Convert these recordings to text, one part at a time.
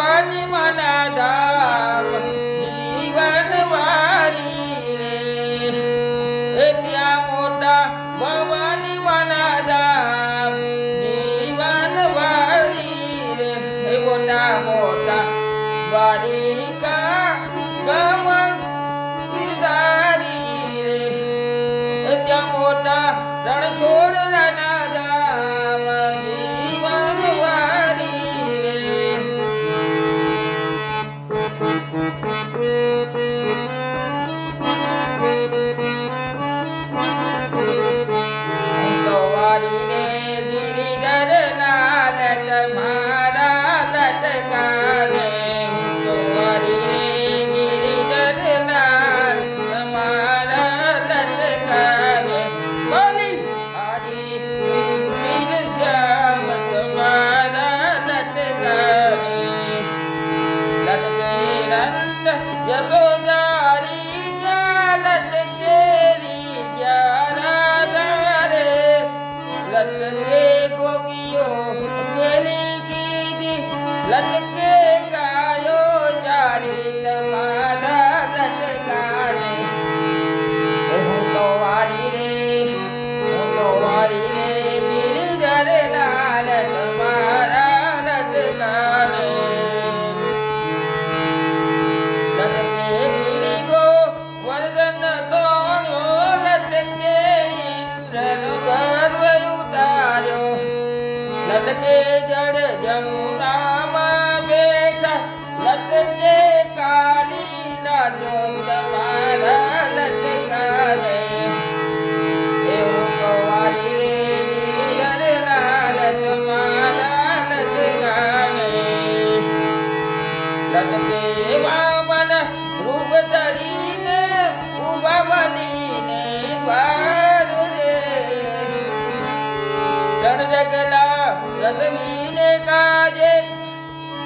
भवानी मना धाम जीवन वारी रे त्या मोटा भवानी मना धाम जीवन वारी रे मोटा मोटा द्वारिका गमन गिरधारी रे त्या मोटा रणछोड़ राना धाम जीवन वारी रे तो वारी रे गिरिधर नाल तुम्हारा लटकाने तो वारी रे गिरिधर नाल तुम्हारा लटकाने बोली हरी नील श्याम तुम्हारा लटकाने लटके रंग यशोदारी क्या लटकेरी क्या राधा रे लटके गोपियों गेली गीत लटके गायो चारित माला लटकाने हूँ तो वारी रे गिरधर नाल तुम्हारा लटकाने लटके गिरी गो वर्धन दोनों लटके इंद्र गर्व उतारो लटके जड़ जमुना में बैठा लटके काली नाचो तुम्हारा लटकाने तो वारी रे गिरिधर नाल तुम्हारा लटकाने लटके वामन रूप धरीने उभा बलीने वार रे जन जगला रसवीने काजे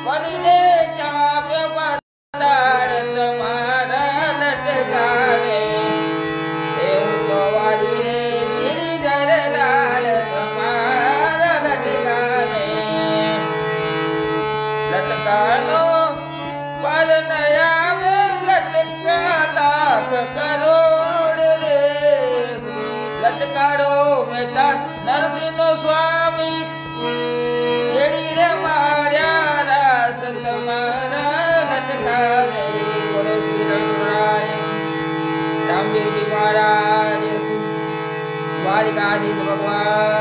बलीने चाप्य पदार तुम्हारा लटकाने तो वारी रे गिरिधर नाल तुम्हारा लटकाने लटकानो पर नया में लटका लाख करोड़ रे लटकारो मेता नरसिंह स्वामी तेरी रे मार्या रास तुम्हारा लटकाने बोलो श्री रघुराय रामदेव जी महाराज द्वारिकाधीश भगवान